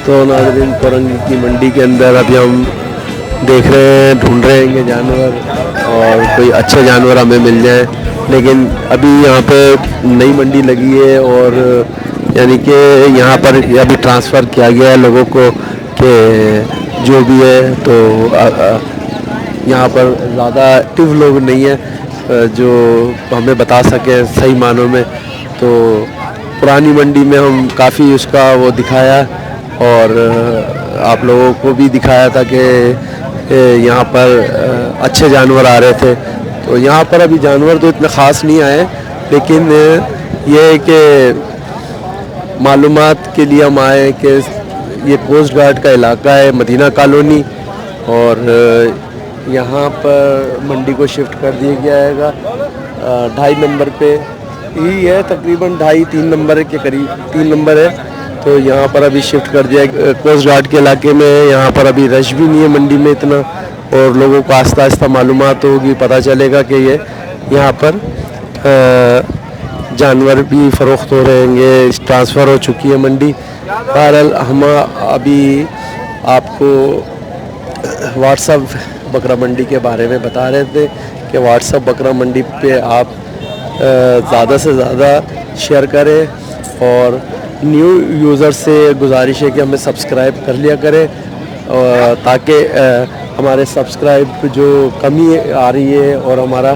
तो नाज़रीन कोरंगी की मंडी के अंदर अभी हम देख रहे हैं, ढूंढ रहे हैं जानवर और कोई अच्छे जानवर हमें मिल जाए। लेकिन अभी यहाँ पे नई मंडी लगी है और यानी कि यहाँ पर अभी ट्रांसफ़र किया गया है लोगों को कि जो भी है तो यहाँ पर ज़्यादा एक्टिव लोग नहीं है जो हमें बता सकें सही मानों में। तो पुरानी मंडी में हम काफ़ी उसका वो दिखाया और आप लोगों को भी दिखाया था कि यहाँ पर अच्छे जानवर आ रहे थे। तो यहाँ पर अभी जानवर तो इतने ख़ास नहीं आए, लेकिन ये है कि मालूमात के लिए हम आए कि ये कोस्ट गार्ड का इलाका है मदीना कॉलोनी और यहाँ पर मंडी को शिफ्ट कर दिया गया है 2.5 नंबर पे ही है, तकरीबन 2.5-3 नंबर के करीब 3 नंबर है। तो यहाँ पर अभी शिफ्ट कर दिया कोस्ट गार्ड के इलाके में। यहाँ पर अभी रश भी नहीं है मंडी में इतना और लोगों को आस्ता आस्ता मालूमात होगी, पता चलेगा कि ये यहाँ पर जानवर भी फ़रोख्त हो रहेंगे। ट्रांसफ़र हो चुकी है मंडी। बहरहाल हम अभी आपको व्हाट्सअप बकरा मंडी के बारे में बता रहे थे कि व्हाट्सअप बकरा मंडी पे आप ज़्यादा से ज़्यादा शेयर करें और न्यू यूज़र से गुजारिश है कि हमें सब्सक्राइब कर लिया करें ताकि हमारे सब्सक्राइब जो कमी आ रही है और हमारा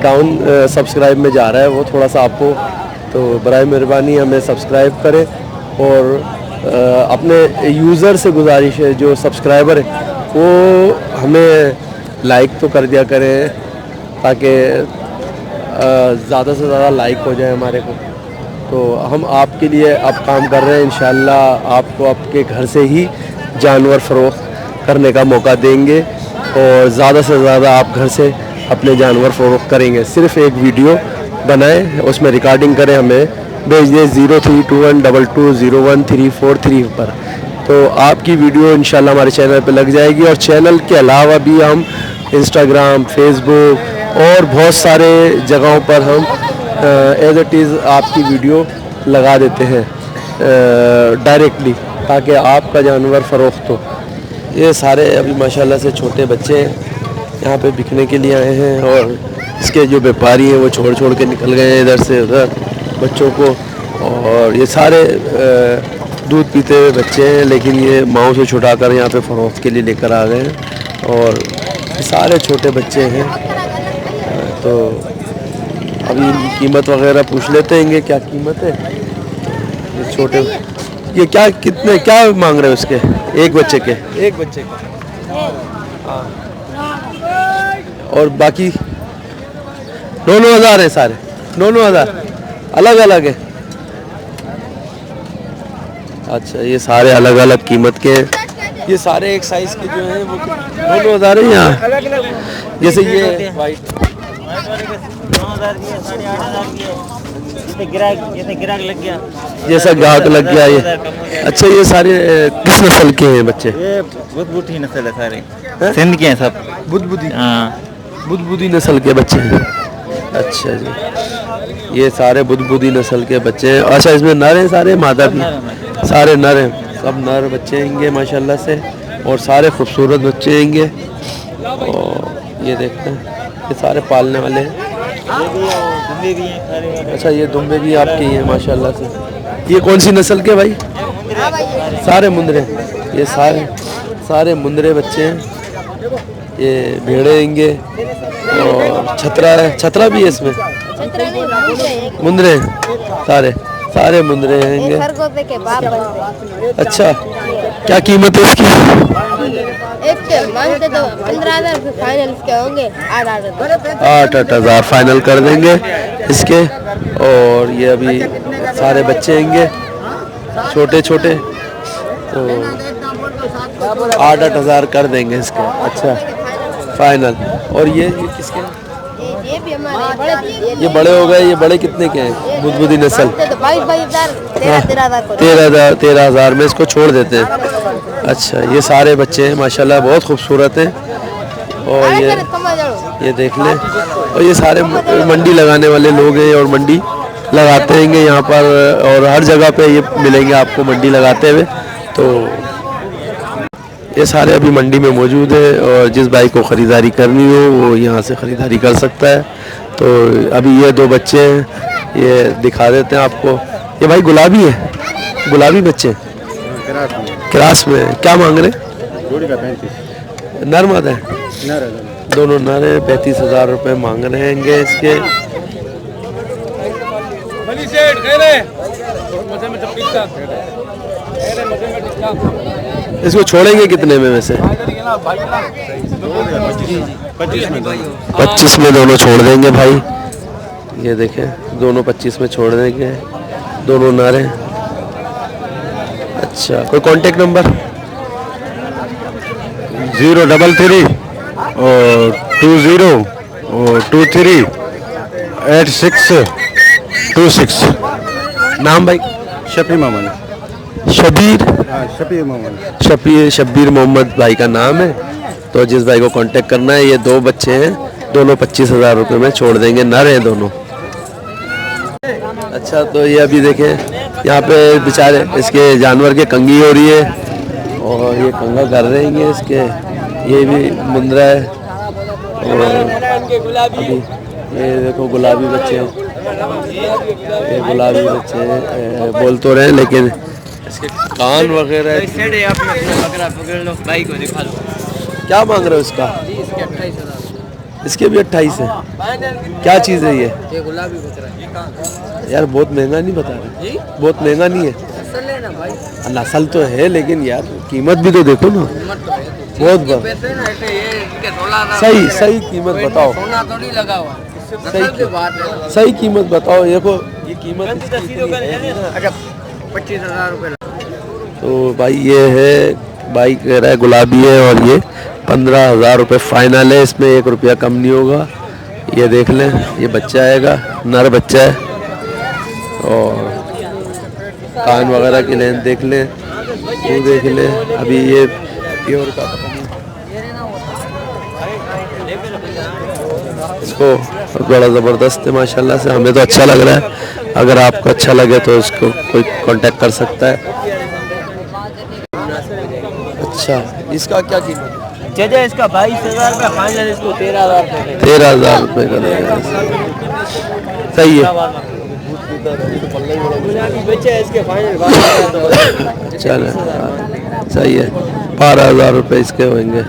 डाउन सब्सक्राइब में जा रहा है वो थोड़ा सा आपको, तो बराए मेहरबानी हमें सब्सक्राइब करें और अपने यूज़र से गुजारिश है जो सब्सक्राइबर है वो हमें लाइक तो कर दिया करें ताकि ज़्यादा से ज़्यादा लाइक हो जाए हमारे को। तो हम आपके लिए अब काम कर रहे हैं, इंशाल्लाह आपको आपके घर से ही जानवर फ़रोख्त करने का मौका देंगे और ज़्यादा से ज़्यादा आप घर से अपने जानवर फ़रोख्त करेंगे। सिर्फ़ एक वीडियो बनाएं, उसमें रिकॉर्डिंग करें, हमें भेज दें 0321220133 पर। तो आपकी वीडियो इंशाल्लाह हमारे चैनल पे लग जाएगी और चैनल के अलावा भी हम इंस्टाग्राम, फेसबुक और बहुत सारे जगहों पर हम एज इट इज़ आपकी वीडियो लगा देते हैं डायरेक्टली ताकि आपका जानवर फ़रोख्त हो। ये सारे अभी माशाल्लाह से छोटे बच्चे यहाँ पे बिकने के लिए आए हैं और इसके जो व्यापारी हैं वो छोड़ छोड़ के निकल गए हैं इधर से उधर बच्चों को। और ये सारे दूध पीते हुए बच्चे हैं, लेकिन ये माओ से छुटाकर यहाँ पे फ़रोख्त के लिए लेकर आ गए हैं और ये सारे छोटे बच्चे हैं। तो अभी इनकी कीमत वगैरह पूछ लेते हैं क्या कीमत है। ये छोटे ये क्या कितने क्या मांग रहे हैं उसके एक बच्चे के? एक बच्चे के हाँ, और बाकी 9,000 है सारे 9,000 अलग अलग है। अच्छा ये सारे अलग अलग कीमत के, ये सारे एक साइज़ के जो हैं वो 9,000 है यहाँ। जैसे ये वाइट ग्राहक लग गया, जैसा ग्राहक लग गया ये। अच्छा ये सारे किस नस्ल के हैं बच्चे? ये बुद्धबुदी नस्ल है सारे, सिंध के हैं सब। बुद्धबुदी? हाँ बुद्धबुदी नस्ल के बच्चे हैं। अच्छा जी ये सारे बुद्धबुदी नस्ल के बच्चे हैं। अच्छा इसमें नर हैं सारे, मादा भी? सारे नर हैं, सब नर बच्चे होंगे माशाल्लाह से और सारे खूबसूरत बच्चे होंगे। और ये देखते हैं ये सारे पालने वाले हैं। अच्छा ये दुम्बे भी आपके ही हैं माशाल्लाह से। ये कौन सी नस्ल के भाई? सारे मुंदरे, ये सारे मुंदरे बच्चे हैं। ये भेड़े होंगे और छतरा है, छतरा भी है इसमें, मुंदरे सारे मुंदरे होंगे। अच्छा क्या कीमत है इसकी? इसके मांगते तो 15,000 फाइनल इसके होंगे 8,000 फाइनल कर देंगे इसके। और ये अभी सारे बच्चे होंगे छोटे छोटे, तो 8,000 कर देंगे इसके। अच्छा फाइनल। और ये किसके? ये भी हमारे बड़े, ये बड़े हो गए। ये बड़े कितने के हैं? बुद्धबुदी नस्ल 13,000 में इसको छोड़ देते हैं। अच्छा ये सारे बच्चे हैं माशाल्लाह बहुत खूबसूरत हैं। और ये देख लें। और ये सारे मंडी लगाने वाले लोग हैं और मंडी लगाते हैं यहाँ पर और हर जगह पे ये मिलेंगे आपको मंडी लगाते हुए। तो ये सारे अभी मंडी में मौजूद है और जिस भाई को ख़रीदारी करनी हो वो यहाँ से ख़रीदारी कर सकता है। तो अभी ये दो बच्चे हैं, ये दिखा देते हैं आपको। ये भाई गुलाबी है, गुलाबी बच्चे क्रास में। क्या मांग रहे हैं? जोड़ी का 35 नर मादा है? नर है। दोनों नर हैं। 35,000 रुपये मांग रहे हैं इसके। इसको छोड़ेंगे कितने में वैसे? 25 में दोनों छोड़ देंगे भाई। ये देखें दोनों 25 में छोड़ देंगे, दोनों नर हैं। अच्छा, कोई कांटेक्ट नंबर? 033 और 20 और 23 8626। नाम भाई? शफी मोहम्मद। शबीर? हाँ, शफी मोहम्मद। शब्बीर मोहम्मद भाई का नाम है। तो जिस भाई को कांटेक्ट करना है, ये दो बच्चे हैं, दोनों 25,000 रुपये में छोड़ देंगे, नर हैं दोनों। अच्छा, तो ये अभी देखें यहाँ पे बेचारे इसके जानवर के कंगी हो रही है और ये कंगा कर रहे हैं इसके। ये भी मुंद्रा है और अभी ये देखो गुलाबी बच्चे हैं, ये गुलाबी बच्चे हैं, बोल तो रहे हैं लेकिन इसके कान वगैरह। क्या मांग रहे हो इसका? इसके भी 28 है। क्या चीज़ है ये? यार बहुत महंगा नहीं बता रहे? बहुत महंगा नहीं है? नस्ल तो है लेकिन यार कीमत भी तो देखो ना। बहुत सही सही कीमत बताओ। सही कीमत बताओ। देखो ये कीमत 25,000 रुपये। तो भाई ये है, भाई कह रहा है गुलाबी है और ये 15,000 रुपये फाइनल है। इसमें 1 रुपया कम नहीं होगा। ये देख लें, ये बच्चा आएगा, नर बच्चा है और कान वगैरह की लेंथ देख लें, ये देख लें। अभी ये प्योर का इसको बड़ा ज़बरदस्त है माशाल्लाह से। हमें तो अच्छा लग रहा है। अगर आपको अच्छा लगे तो इसको कोई कांटेक्ट कर सकता है। अच्छा, इसका क्या कीमत? जजे इसका 22,000 रुपये फाइनल, इसको 13,000 रुपये। 13,000 रुपये का लगेगा। सही है। बच्चे इसके फाइनल 12,000। चल सही है, 12,000 रुपये इसके होंगे।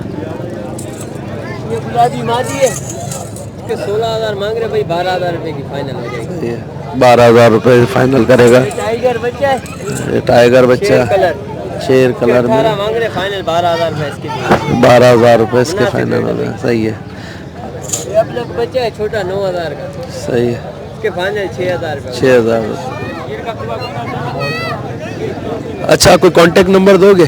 ये गुलाबी मादी है, इसके 16,000 मांग रहे भाई, 12,000 रुपये की फाइनल हो जाएगी। सही है, 12,000 रुपये फाइनल करेगा। टाइगर बच्चा है, ये टाइगर बच्चा कलर शेर कलर में मांग रहे फाइनल 12,000 रुपये इसके। 12,000 रुपये इसके फाइनल हो गया। सही है। ये अब लोग बच्चा है छोटा 9,000 का, सही है, इसके फाइनल 6,000 रुपये। 6,000 रुपये। अच्छा, कोई कांटेक्ट नंबर दोगे?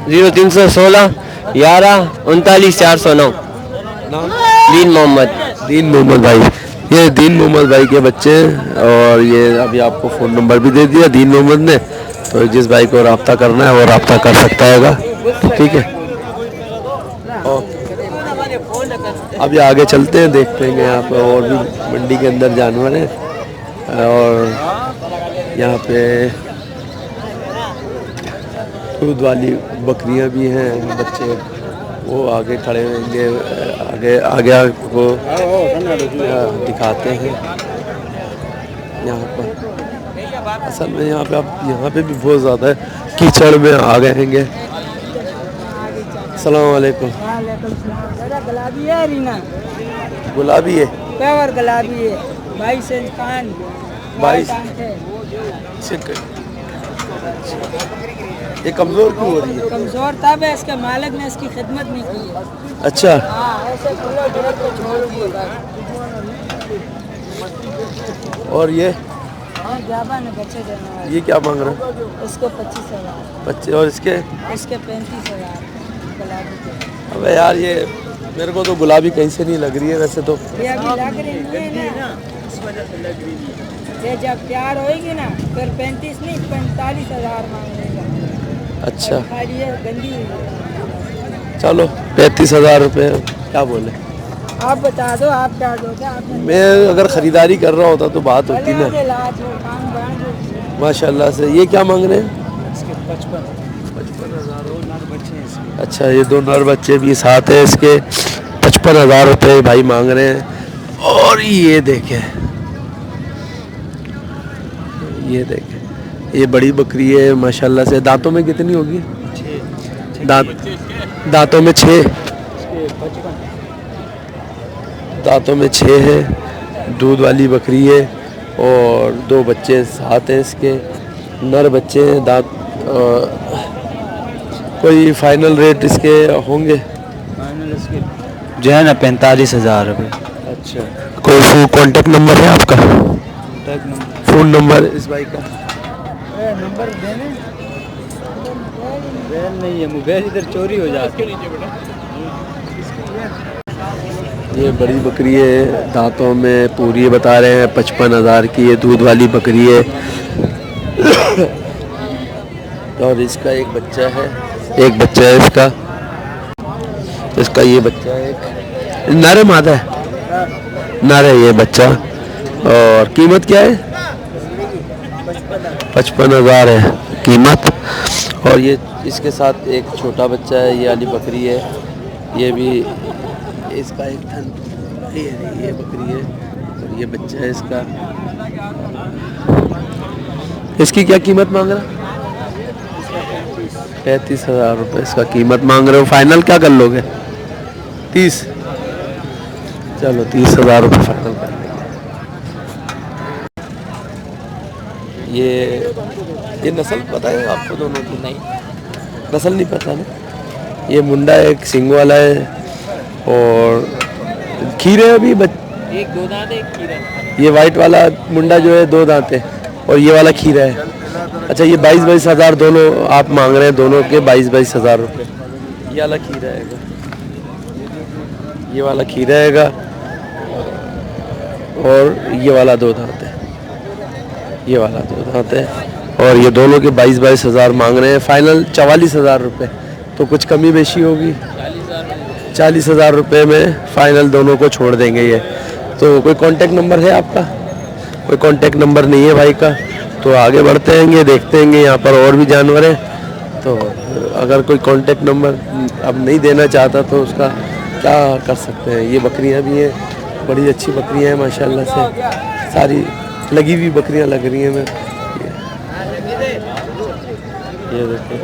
0316 11 39 409। दीन मोहम्मद भाई। ये दीन मोहम्मद भाई के बच्चे हैं और ये अभी आपको फ़ोन नंबर भी दे दिया दीन मोहम्मद ने। तो जिस भाई को रब्ता करना है वो रब्ता कर सकता हैगा। ठीक है, अभी आगे चलते हैं, देखते हैं यहाँ पे और भी मंडी के अंदर जानवर हैं और यहाँ पे दूध वाली बकरियाँ भी हैं। बच्चे वो आगे खड़े होंगे, आगे आपको दिखाते हैं। यहाँ पर असल में यहाँ पे भी बहुत ज़्यादा कीचड़ में आ गए हैं। अस्सलाम वालेकुम। गुलाबी है रीना, गुलाबी है, प्योर गुलाबी है। 22 इंच कान, 22। ये कमज़ोर क्यों हो रही है? कमजोर तब है इसके मालिक ने इसकी खिदमत नहीं की है। अच्छा, हाँ, ऐसे खुले ढेर को छोड़ दिया। और ये हाँ, जाबा ने बच्चे देने वाले। ये क्या मांग रहे हैं? इसको 25,000, बच्चे और इसके? इसके 35,000 गुलाबी के। अबे यार, ये मेरे को तो गुलाबी कहीं से नहीं लग रही है वैसे तो। ये अभी लग रही नहीं है ना, इस वजह से लग रही है। ये जब तैयार होएगी ना फिर 35 नहीं 45,000 मांग लेगा। अच्छा, खाली ये गंदी हुई है। चलो 35,000 रुपये क्या बोले? आप बता दो, आप क्या दोगे? आपने मैं अगर ख़रीदारी कर रहा होता तो बात होती ना। पहले लाज हो, काम बढ़ा दो। माशाल्लाह से। ये क्या मांग रहे हैं? 55,000 और अच्छा, ये दो नर बच्चे भी साथ है इसके। 55,000 रुपये भाई मांग रहे हैं। और ये देखें, ये देखें, ये बड़ी बकरी है माशाल्लाह से। दांतों में कितनी होगी? दांतों में 6, दांतों में 6 है। दूध वाली बकरी है और दो बच्चे साथ हैं इसके, नर बच्चे हैं। दांत कोई फाइनल रेट इसके होंगे? फाइनल इसके जो है ना 45,000 रुपये। अच्छा, कोई कांटेक्ट नंबर है आपका? कॉन्टैक्ट नंबर, फ़ोन नंबर इस भाई का? नंबर देने नहीं है, मोबाइल इधर चोरी हो जाती है। ये बड़ी बकरी है, दांतों में पूरी बता रहे हैं। 55,000 की ये दूध वाली बकरी है। और इसका एक बच्चा है, एक बच्चा है इसका ये बच्चा है। एक नर है, मादा है? नर है ये बच्चा। और कीमत क्या है? 55,000 है कीमत। और ये इसके साथ एक छोटा बच्चा है, ये वाली बकरी है। ये भी इसका एक थन, ये बकरी है और ये बच्चा है इसका। इसकी क्या कीमत मांग रहा? 35,000 रुपये इसका कीमत मांग रहे हो। फाइनल क्या कर लोगे? 30? चलो 30,000 रुपये फाइनल कर लेंगे। ये नस्ल पता है आपको दोनों की? नहीं, नस्ल नहीं पता ना। ये मुंडा एक सिंग वाला है और खीरे अभी एक 2 दांत एक खीरा। ये वाइट वाला मुंडा जो है 2 दांत है और ये वाला खीरा है। अच्छा, ये 22,000 दोनों आप मांग रहे हैं, दोनों के 22,000 रुपये। ये वाला खीरा हैगा, ये वाला खीरा हैगा और ये वाला 2 दांत है, ये वाला 2 दांत है। और ये दोनों के 22,000 मांग रहे हैं। फाइनल 44,000 रुपये। तो कुछ कमी बेशी होगी? 40,000 रुपये में फाइनल दोनों को छोड़ देंगे ये। तो कोई कांटेक्ट नंबर है आपका? कोई कांटेक्ट नंबर नहीं है भाई का। तो आगे बढ़ते हैं, देखते हैं यहाँ पर और भी जानवर हैं। तो अगर कोई कांटेक्ट नंबर अब नहीं देना चाहता तो उसका क्या कर सकते हैं। ये बकरियाँ भी हैं, बड़ी अच्छी बकरियाँ हैं माशाल्लाह से, सारी लगी हुई बकरियाँ लग रही हैं। मैं ये देखिए,